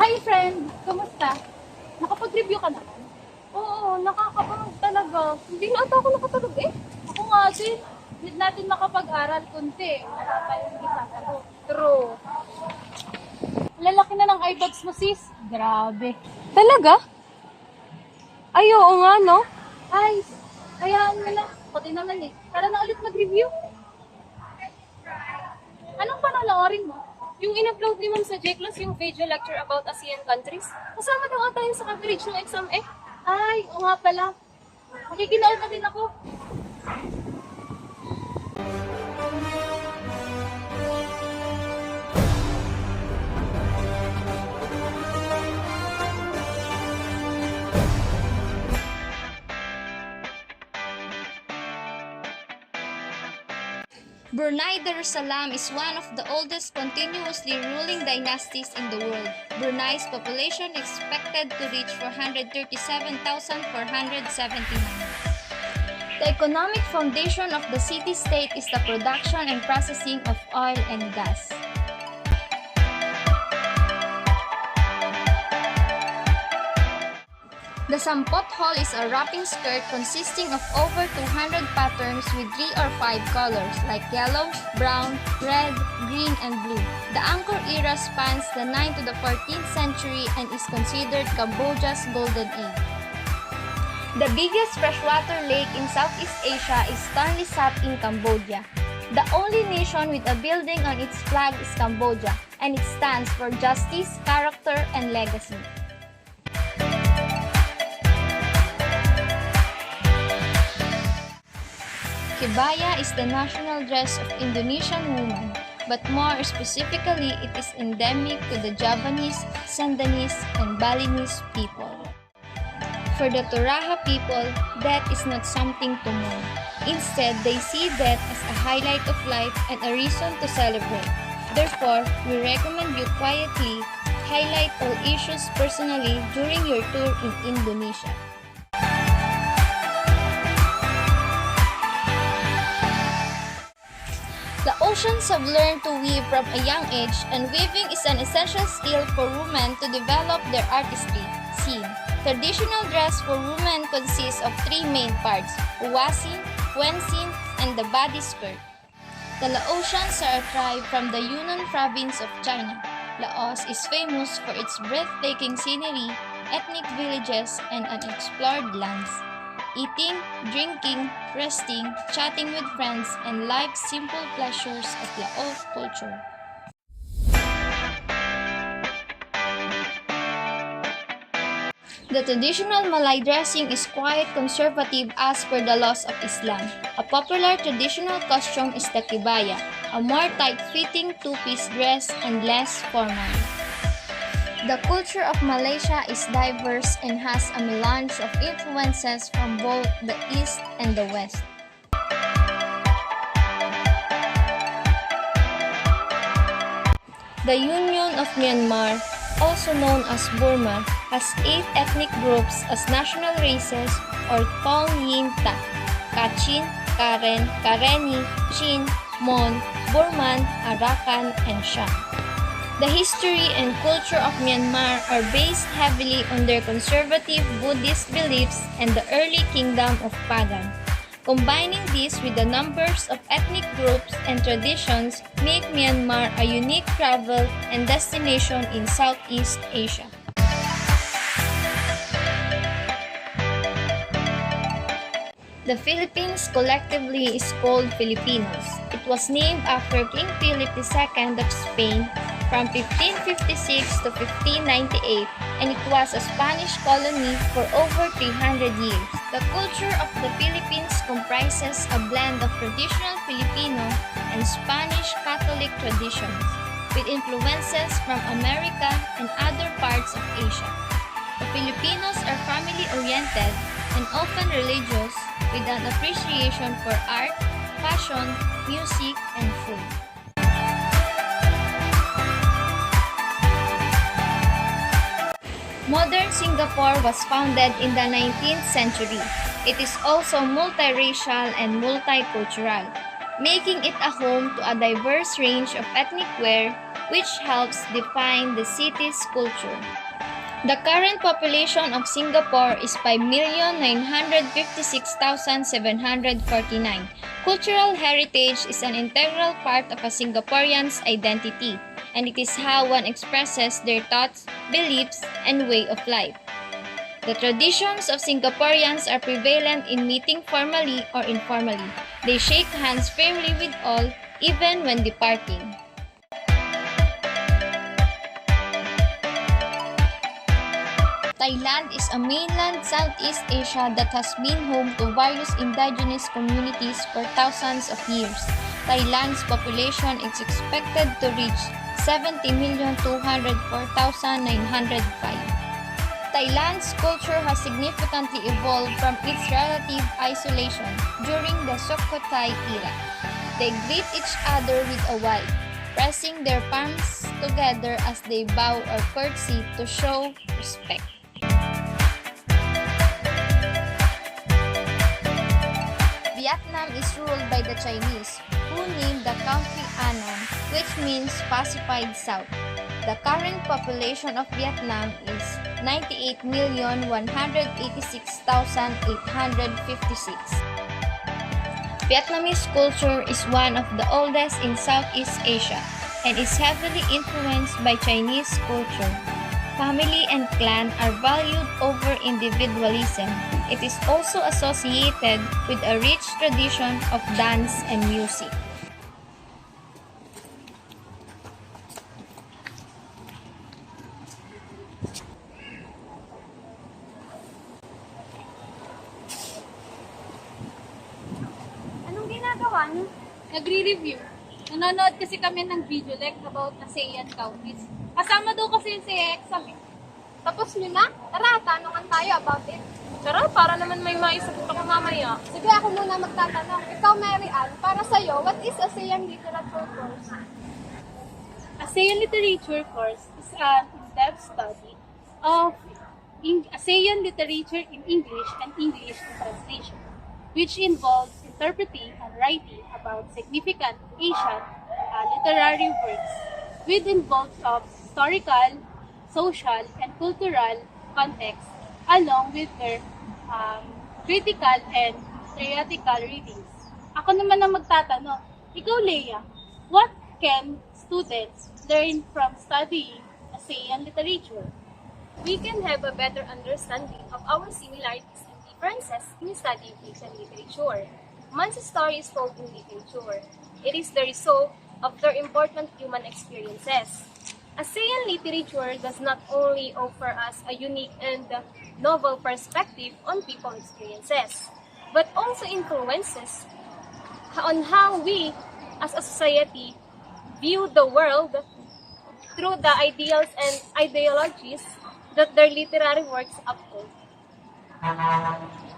Hi friend! Kumusta? Nakapag-review ka naman? Oo, nakakapangod talaga. Hindi na ata ako nakatulog eh. Ako nga din. Need natin makapag-aral kunti. Wala tayong ginagawa. True. Lalaki na ng eyebags mo sis. Grabe. Talaga? Ay, oo nga no? Ay, hayaan mo na. Pati naman eh. Tara na ulit mag-review. Anong panonoorin mo? Yung in-upload ni Ma'am sa J-Class, yung video lecture about ASEAN countries. Kasama daw ata yun sa coverage ng exam eh. Ay, oo nga pala. Makikinood na din ako. Brunei Darussalam is one of the oldest continuously ruling dynasties in the world. Brunei's population is expected to reach 437,479. The economic foundation of the city-state is the production and processing of oil and gas. The Sinpat hall is a wrapping skirt consisting of over 200 patterns with 3 or 5 colors like yellow, brown, red, green, and blue. The Angkor era spans the 9th to the 14th century and is considered Cambodia's golden age. The biggest freshwater lake in Southeast Asia is Tonle Sap in Cambodia. The only nation with a building on its flag is Cambodia, and it stands for justice, character, and legacy. Kebaya is the national dress of Indonesian women, but more specifically, it is endemic to the Javanese, Sundanese, and Balinese people. For the Toraja people, death is not something to mourn. Instead, they see death as a highlight of life and a reason to celebrate. Therefore, we recommend you quietly highlight all issues personally during your tour in Indonesia. The oceans have learned to weave from a young age, and weaving is an essential skill for women to develop their artistry. See, traditional dress for women consists of 3 main parts: uwasin, wensin, and the body skirt. The Laotians are a tribe from the Yunnan province of China. Laos is famous for its breathtaking scenery, ethnic villages, and unexplored lands. Eating, drinking, resting, chatting with friends, and life's simple pleasures of Laos culture. The traditional Malay dressing is quite conservative as per the laws of Islam. A popular traditional costume is the kebaya, a more tight-fitting two-piece dress and less formal. The culture of Malaysia is diverse and has a melange of influences from both the East and the West. The Union of Myanmar, also known as Burma, has 8 ethnic groups as national races or Tong Yin Ta: Kachin, Karen, Karenni, Chin, Mon, Burman, Arakan, and Shan. The history and culture of Myanmar are based heavily on their conservative Buddhist beliefs and the early kingdom of Pagan. Combining this with the numbers of ethnic groups and traditions make Myanmar a unique travel and destination in Southeast Asia. The Philippines collectively is called Filipinos. It was named after King Philip II of Spain from 1556 to 1598, and it was a Spanish colony for over 300 years. The culture of the Philippines comprises a blend of traditional Filipino and Spanish Catholic traditions, with influences from America and other parts of Asia. The Filipinos are family-oriented and often religious, with an appreciation for art, fashion, music, and food. Modern Singapore was founded in the 19th century. It is also multiracial and multicultural, making it a home to a diverse range of ethnic wear, which helps define the city's culture. The current population of Singapore is 5,956,749. Cultural heritage is an integral part of a Singaporean's identity, and it is how one expresses their thoughts, beliefs, and way of life. The traditions of Singaporeans are prevalent in meeting formally or informally. They shake hands firmly with all, even when departing. Thailand is a mainland Southeast Asia that has been home to various indigenous communities for thousands of years. Thailand's population is expected to reach 70,204,905. Thailand's culture has significantly evolved from its relative isolation during the Sukhothai era. They greet each other with a wave, pressing their palms together as they bow or curtsy to show respect. Vietnam is ruled by the Chinese, who named the country Anon, which means pacified South. The current population of Vietnam is 98,186,856. Vietnamese culture is one of the oldest in Southeast Asia and is heavily influenced by Chinese culture. Family and clan are valued over individualism. It is also associated with a rich tradition of dance and music. Anong ginagawa niyo? Nagre-review. Nanonood kasi kami ng video like about ASEAN countries. Kasama daw kasi yung si exam eh. Tapos nyo na? Tara, tanungan tayo about it. Tara, para naman may maisagot ako mamaya. Sige, ako muna magtatanong. Ikaw, Mary Ann, para sa'yo, what is ASEAN Literature Course? ASEAN Literature Course is an in-depth study of ASEAN literature in English and English in translation, which involves interpreting and writing about significant Asian literary works with involved of historical, social, and cultural context, along with their critical and theoretical readings. Ako naman ang magtatanong, ikaw, Leia, what can students learn from studying ASEAN literature? We can have a better understanding of our similarities and differences in studying Asian literature. Man's story is told in literature. It is the result of their important human experiences. ASEAN literature does not only offer us a unique and novel perspective on people's experiences, but also influences on how we, as a society, view the world through the ideals and ideologies that their literary works uphold.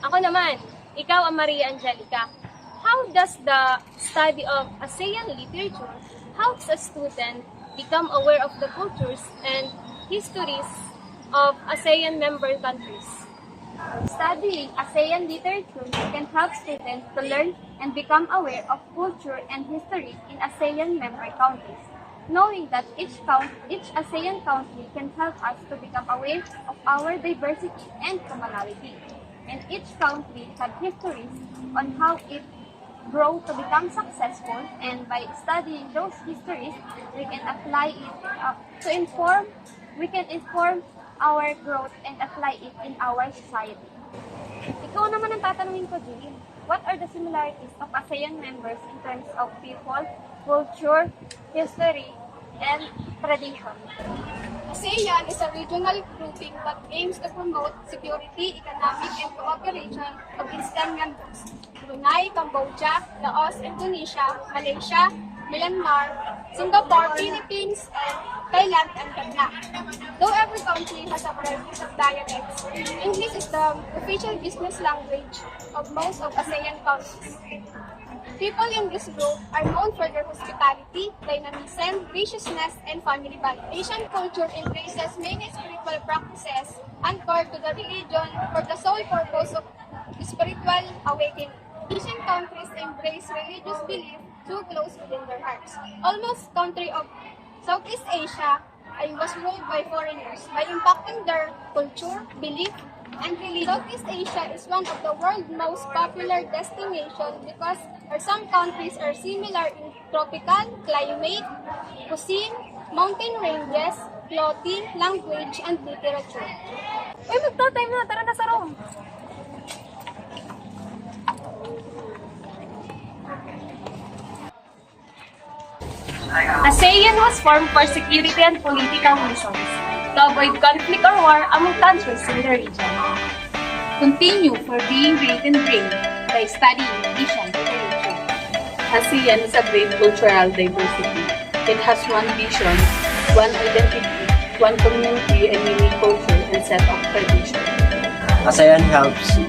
Ako naman, ikaw ang Maria Angelica. How does the study of ASEAN literature helps a student become aware of the cultures and histories of ASEAN member countries? Studying ASEAN literature can help students to learn and become aware of culture and history in ASEAN member countries. Knowing that each ASEAN country can help us to become aware of our diversity and commonality. And each country has histories on how it grew to become successful, and by studying those histories, we can apply it we can inform our growth and apply it in our society. Ikaw naman ang tatanungin ko, Jean. What are the similarities of ASEAN members in terms of people, culture, history, and tradition? ASEAN is a regional grouping that aims to promote security, economic, and cooperation of its 10 members: Brunei, Cambodia, Laos, Indonesia, Malaysia, Myanmar, Singapore, Philippines, and Thailand and Vietnam. Though every country has a variety of dialects, English is the official business language of most of ASEAN countries. People in this group are known for their hospitality, dynamism, graciousness, and family values. Asian culture embraces many spiritual practices anchored to the religion for the sole purpose of spiritual awakening. Asian countries embrace religious belief too close within their hearts. Almost country of Southeast Asia was ruled by foreigners by impacting their culture, belief, and religion. Southeast Asia is one of the world's most popular destinations because some countries are similar in tropical climate, cuisine, mountain ranges, clothing, language, and literature. Uy, magta-time na. Tara na sa room. ASEAN was formed for security and political reasons to avoid conflict or war among countries in the region. Continue for being great and brave by studying Asian literature. ASEAN is a great cultural diversity. It has one vision, one identity, one community, and unique culture and set of traditions. ASEAN helps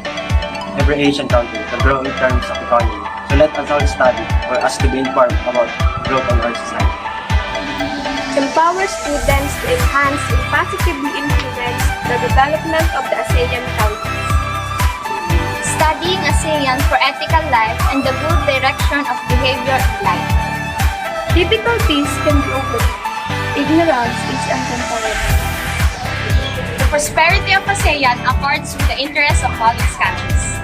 every Asian country to grow in terms of economy. So let us all study for us to be informed about growth in our society. Empower students to enhance and positively influence the development of the ASEAN countries. Studying ASEAN for ethical life and the good direction of behavior in life. Difficulties can be overcome. Ignorance is uncontrollable. The prosperity of ASEAN accords with the interests of all its countries.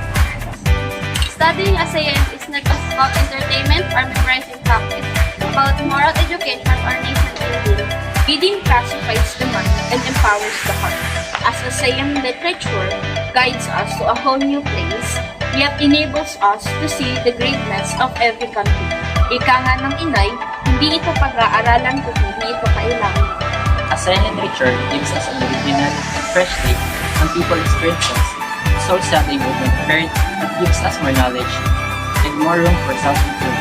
Studying ASEAN is not just about entertainment or memorizing facts. It's about moral education or nation building. Reading pacifies the mind and empowers the heart. As ASEAN literature guides us to a whole new place, yet enables us to see the greatness of every country. Ika nga ng inay, hindi ito pag-aaralan kung hindi ito kailangan. ASEAN literature gives us an original and fresh take on people experiences, soul-setting movement heard that gives us more knowledge and more room for self-improvement.